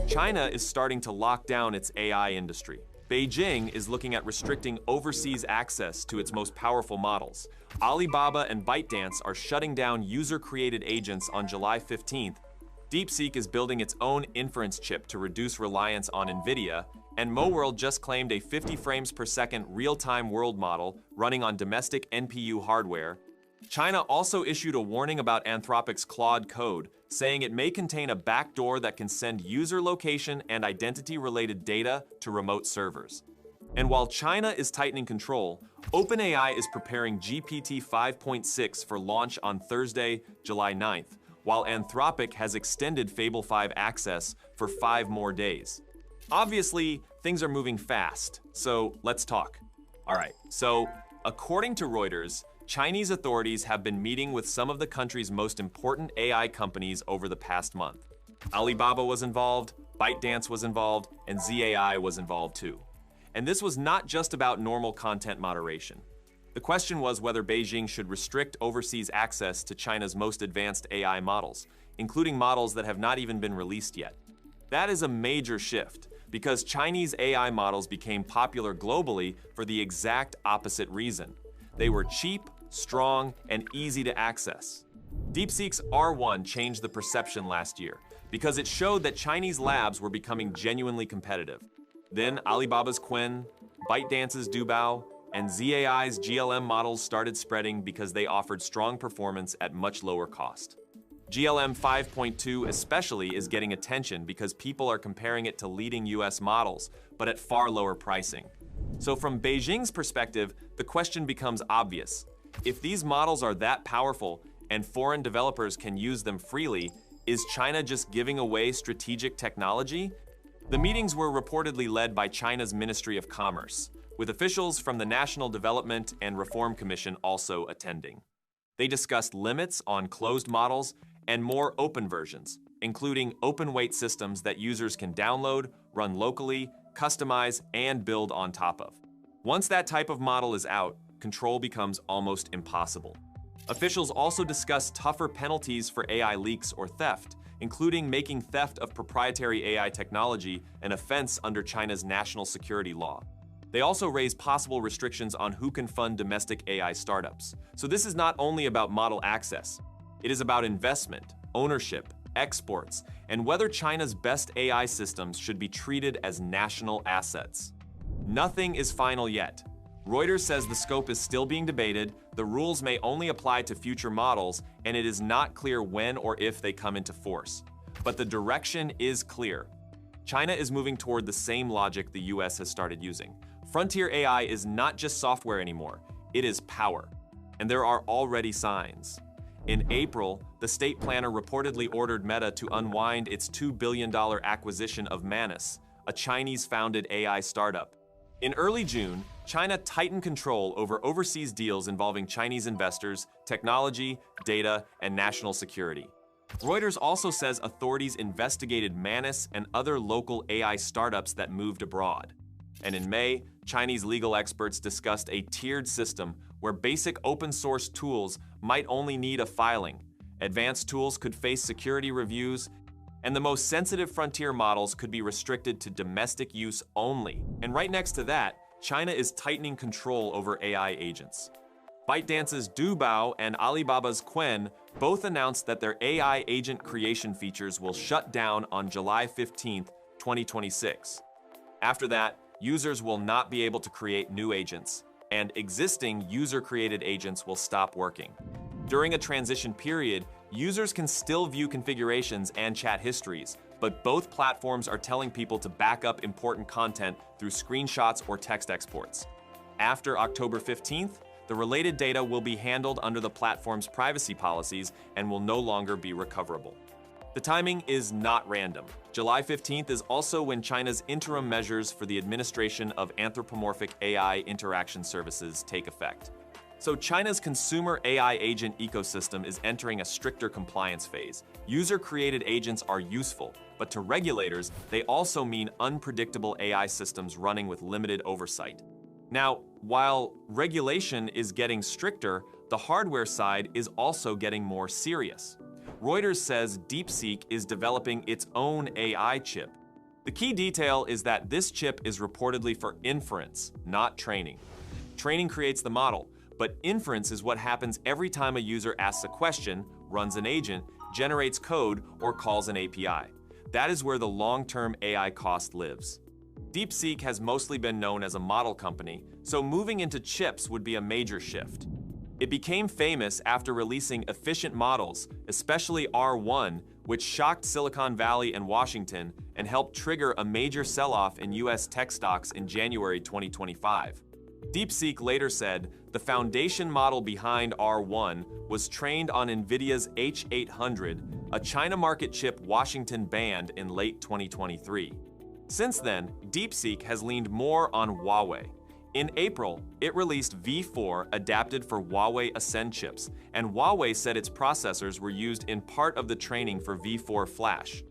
China is starting to lock down its AI industry. Beijing is looking at restricting overseas access to its most powerful models. Alibaba and ByteDance are shutting down user-created agents on July 15th. DeepSeek is building its own inference chip to reduce reliance on NVIDIA, and MoWorld just claimed a 50 frames per second real-time world model running on domestic NPU hardware. China also issued a warning about Anthropic's Claude code, saying it may contain a backdoor that can send user location and identity-related data to remote servers. And while China is tightening control, OpenAI is preparing GPT 5.6 for launch on Thursday, July 9th, while Anthropic has extended Fable 5 access for 5 more days. Obviously, things are moving fast, so let's talk. All right, so according to Reuters, Chinese authorities have been meeting with some of the country's most important AI companies over the past month. Alibaba was involved, ByteDance was involved, and ZAI was involved too. And this was not just about normal content moderation. The question was whether Beijing should restrict overseas access to China's most advanced AI models, including models that have not even been released yet. That is a major shift, because Chinese AI models became popular globally for the exact opposite reason. They were cheap, strong, and easy to access. DeepSeek's R1 changed the perception last year because it showed that Chinese labs were becoming genuinely competitive. Then Alibaba's Qwen, ByteDance's Dubao, and ZAI's GLM models started spreading because they offered strong performance at much lower cost. GLM 5.2 especially is getting attention because people are comparing it to leading US models, but at far lower pricing. So from Beijing's perspective, the question becomes obvious. If these models are that powerful and foreign developers can use them freely, is China just giving away strategic technology? The meetings were reportedly led by China's Ministry of Commerce, with officials from the National Development and Reform Commission also attending. They discussed limits on closed models and more open versions, including open-weight systems that users can download, run locally, customize, and build on top of. Once that type of model is out, control becomes almost impossible. Officials also discussed tougher penalties for AI leaks or theft, including making theft of proprietary AI technology an offense under China's national security law. They also raised possible restrictions on who can fund domestic AI startups. So this is not only about model access. It is about investment, ownership, exports, and whether China's best AI systems should be treated as national assets. Nothing is final yet. Reuters says the scope is still being debated, the rules may only apply to future models, and it is not clear when or if they come into force. But the direction is clear. China is moving toward the same logic the US has started using. Frontier AI is not just software anymore, it is power. And there are already signs. In April, the state planner reportedly ordered Meta to unwind its $2 billion acquisition of Manus, a Chinese-founded AI startup. In early June, China tightened control over overseas deals involving Chinese investors, technology, data, and national security. Reuters also says authorities investigated Manus and other local AI startups that moved abroad. And in May, Chinese legal experts discussed a tiered system where basic open-source tools might only need a filing. Advanced tools could face security reviews, and the most sensitive frontier models could be restricted to domestic use only. And right next to that, China is tightening control over AI agents. ByteDance's Dubao and Alibaba's Qwen both announced that their AI agent creation features will shut down on July 15, 2026. After that, users will not be able to create new agents, and existing user-created agents will stop working. During a transition period, users can still view configurations and chat histories, but both platforms are telling people to back up important content through screenshots or text exports. After October 15th, the related data will be handled under the platform's privacy policies and will no longer be recoverable. The timing is not random. July 15th is also when China's interim measures for the administration of anthropomorphic AI interaction services take effect. So China's consumer AI agent ecosystem is entering a stricter compliance phase. User-created agents are useful, but to regulators, they also mean unpredictable AI systems running with limited oversight. Now, while regulation is getting stricter, the hardware side is also getting more serious. Reuters says DeepSeek is developing its own AI chip. The key detail is that this chip is reportedly for inference, not training. Training creates the model, but inference is what happens every time a user asks a question, runs an agent, generates code, or calls an API. That is where the long-term AI cost lives. DeepSeek has mostly been known as a model company, so moving into chips would be a major shift. It became famous after releasing efficient models, especially R1, which shocked Silicon Valley and Washington and helped trigger a major sell-off in US tech stocks in January 2025. DeepSeek later said the foundation model behind R1 was trained on NVIDIA's H800, a China market chip Washington banned in late 2023. Since then, DeepSeek has leaned more on Huawei. In April, it released V4 adapted for Huawei Ascend chips, and Huawei said its processors were used in part of the training for V4 Flash.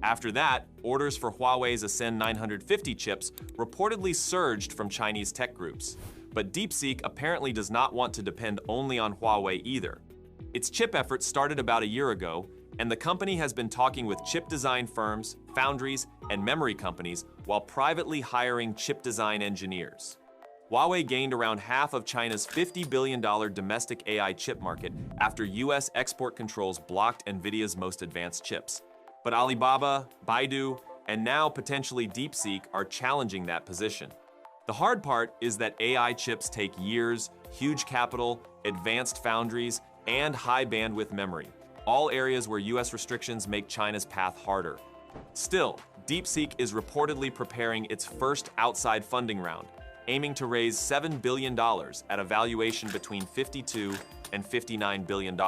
After that, orders for Huawei's Ascend 950 chips reportedly surged from Chinese tech groups. But DeepSeek apparently does not want to depend only on Huawei either. Its chip effort started about a year ago, and the company has been talking with chip design firms, foundries, and memory companies while privately hiring chip design engineers. Huawei gained around half of China's $50 billion domestic AI chip market after US export controls blocked NVIDIA's most advanced chips. But Alibaba, Baidu, and now potentially DeepSeek are challenging that position. The hard part is that AI chips take years, huge capital, advanced foundries, and high bandwidth memory, all areas where US restrictions make China's path harder. Still, DeepSeek is reportedly preparing its first outside funding round, aiming to raise $7 billion at a valuation between $52 and $59 billion.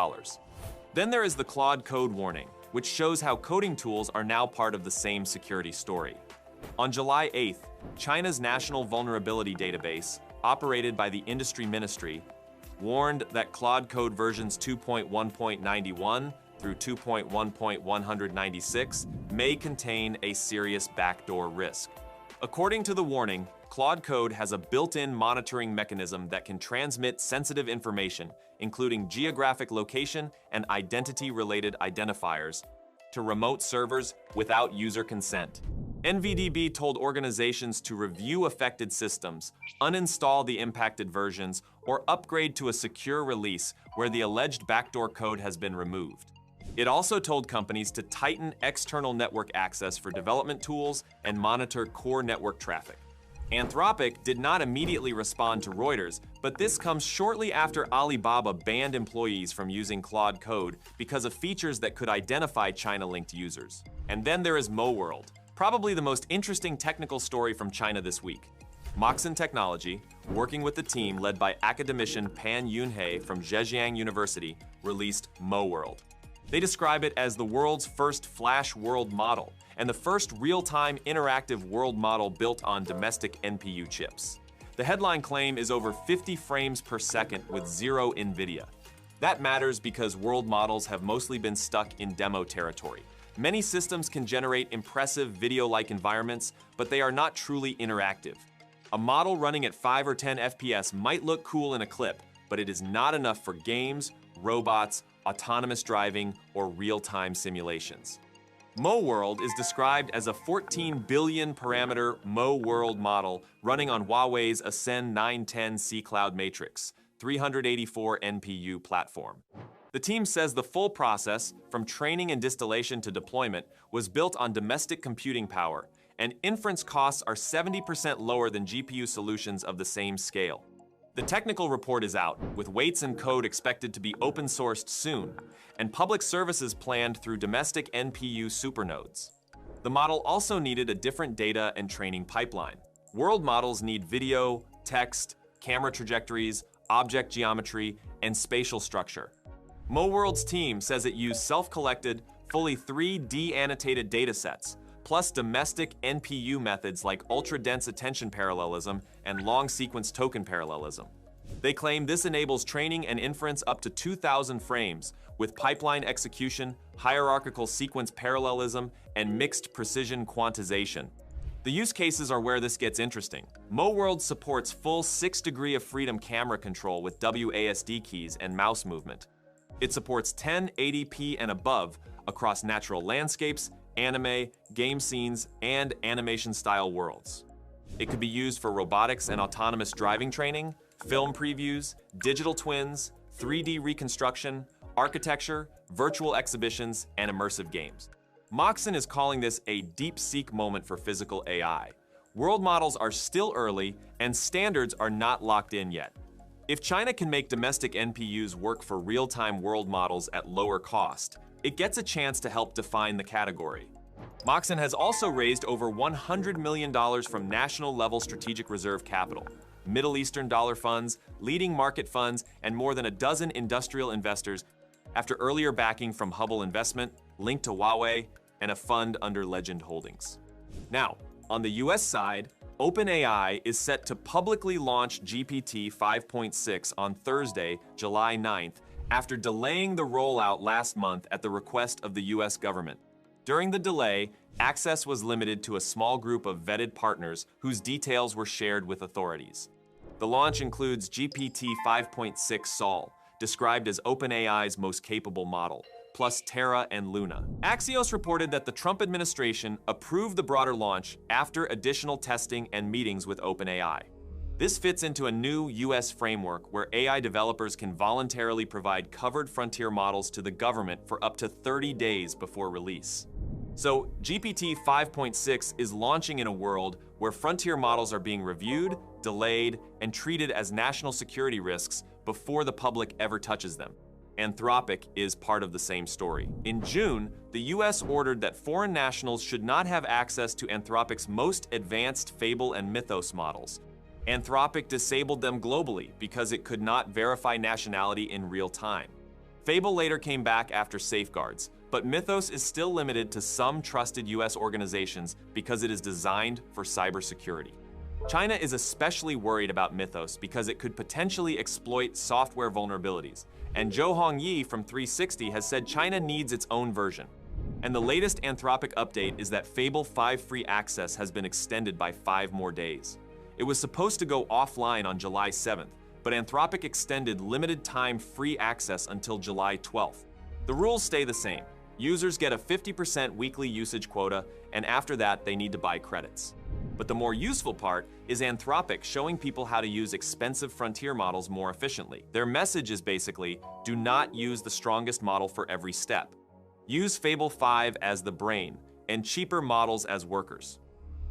Then there is the Claude Code warning, which shows how coding tools are now part of the same security story. On July 8th, China's National Vulnerability Database, operated by the Industry Ministry, warned that Claude Code versions 2.1.91 through 2.1.196 may contain a serious backdoor risk. According to the warning, Claude Code has a built-in monitoring mechanism that can transmit sensitive information, including geographic location and identity-related identifiers, to remote servers without user consent. NVDB told organizations to review affected systems, uninstall the impacted versions, or upgrade to a secure release where the alleged backdoor code has been removed. It also told companies to tighten external network access for development tools and monitor core network traffic. Anthropic did not immediately respond to Reuters, but this comes shortly after Alibaba banned employees from using Claude Code because of features that could identify China-linked users. And then there is MoWorld, probably the most interesting technical story from China this week. Moxon Technology, working with the team led by academician Pan Yunhei from Zhejiang University, released MoWorld. They describe it as the world's first Flash world model and the first real-time interactive world model built on domestic NPU chips. The headline claim is over 50 frames per second with zero NVIDIA. That matters because world models have mostly been stuck in demo territory. Many systems can generate impressive video-like environments, but they are not truly interactive. A model running at 5 or 10 FPS might look cool in a clip, but it is not enough for games, robots, autonomous driving, or real-time simulations. MoWorld is described as a 14 billion parameter MoWorld model running on Huawei's Ascend 910 C-Cloud Matrix 384 NPU platform. The team says the full process, from training and distillation to deployment, was built on domestic computing power, and inference costs are 70% lower than GPU solutions of the same scale. The technical report is out, with weights and code expected to be open-sourced soon, and public services planned through domestic NPU supernodes. The model also needed a different data and training pipeline. World models need video, text, camera trajectories, object geometry, and spatial structure. MoWorld's team says it used self-collected, fully 3D annotated datasets, plus domestic NPU methods like ultra-dense attention parallelism and long-sequence token parallelism. They claim this enables training and inference up to 2,000 frames, with pipeline execution, hierarchical sequence parallelism, and mixed precision quantization. The use cases are where this gets interesting. MoWorld supports full 6 degrees of freedom camera control with WASD keys and mouse movement. It supports 1080p and above across natural landscapes, anime, game scenes, and animation-style worlds. It could be used for robotics and autonomous driving training, film previews, digital twins, 3D reconstruction, architecture, virtual exhibitions, and immersive games. Moxon is calling this a deep-seek moment for physical AI. World models are still early, and standards are not locked in yet. If China can make domestic NPUs work for real-time world models at lower cost, it gets a chance to help define the category. Moxon has also raised over $100 million from national-level strategic reserve capital, Middle Eastern dollar funds, leading market funds, and more than a dozen industrial investors after earlier backing from Hubble Investment, linked to Huawei, and a fund under Legend Holdings. Now, on the US side, OpenAI is set to publicly launch GPT 5.6 on Thursday, July 9th, after delaying the rollout last month at the request of the US government. During the delay, access was limited to a small group of vetted partners whose details were shared with authorities. The launch includes GPT 5.6 Sol, described as OpenAI's most capable model, plus Terra and Luna. Axios reported that the Trump administration approved the broader launch after additional testing and meetings with OpenAI. This fits into a new US framework where AI developers can voluntarily provide covered frontier models to the government for up to 30 days before release. So, GPT 5.6 is launching in a world where frontier models are being reviewed, delayed, and treated as national security risks before the public ever touches them. Anthropic is part of the same story. In June, the US ordered that foreign nationals should not have access to Anthropic's most advanced Fable and Mythos models. Anthropic disabled them globally because it could not verify nationality in real time. Fable later came back after safeguards, but Mythos is still limited to some trusted US organizations because it is designed for cybersecurity. China is especially worried about Mythos because it could potentially exploit software vulnerabilities, and Zhou Hongyi from 360 has said China needs its own version. And the latest Anthropic update is that Fable 5 free access has been extended by 5 more days. It was supposed to go offline on July 7th, but Anthropic extended limited-time free access until July 12th. The rules stay the same. Users get a 50% weekly usage quota, and after that, they need to buy credits. But the more useful part is Anthropic showing people how to use expensive frontier models more efficiently. Their message is basically, do not use the strongest model for every step. Use Fable 5 as the brain, and cheaper models as workers.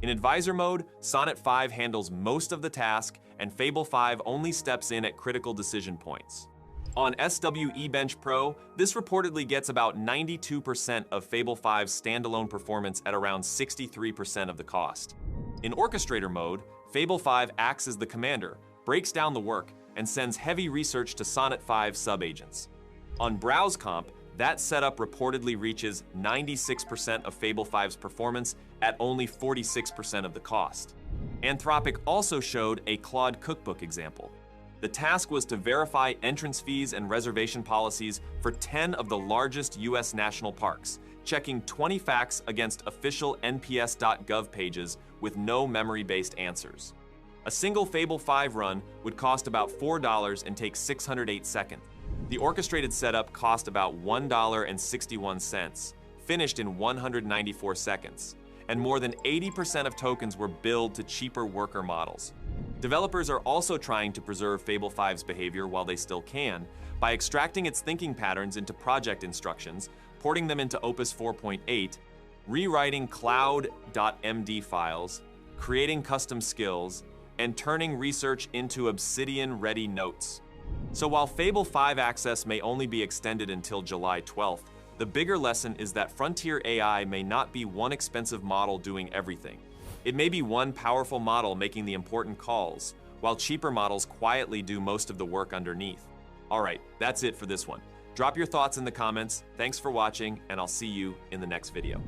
In advisor mode, Sonnet 5 handles most of the task, and Fable 5 only steps in at critical decision points. On SWE Bench Pro, this reportedly gets about 92% of Fable 5's standalone performance at around 63% of the cost. In Orchestrator mode, Fable 5 acts as the commander, breaks down the work, and sends heavy research to Sonnet 5 sub-agents. On Browse Comp, that setup reportedly reaches 96% of Fable 5's performance at only 46% of the cost. Anthropic also showed a Claude Cookbook example. The task was to verify entrance fees and reservation policies for 10 of the largest US national parks, checking 20 facts against official nps.gov pages with no memory-based answers. A single Fable 5 run would cost about $4 and take 608 seconds. The orchestrated setup cost about $1.61, finished in 194 seconds, and more than 80% of tokens were billed to cheaper worker models. Developers are also trying to preserve Fable 5's behavior while they still can by extracting its thinking patterns into project instructions, porting them into Opus 4.8, rewriting cloud.md files, creating custom skills, and turning research into Obsidian-ready notes. So while Fable 5 access may only be extended until July 12th, the bigger lesson is that frontier AI may not be one expensive model doing everything. It may be one powerful model making the important calls, while cheaper models quietly do most of the work underneath. Alright, that's it for this one. Drop your thoughts in the comments, thanks for watching, and I'll see you in the next video.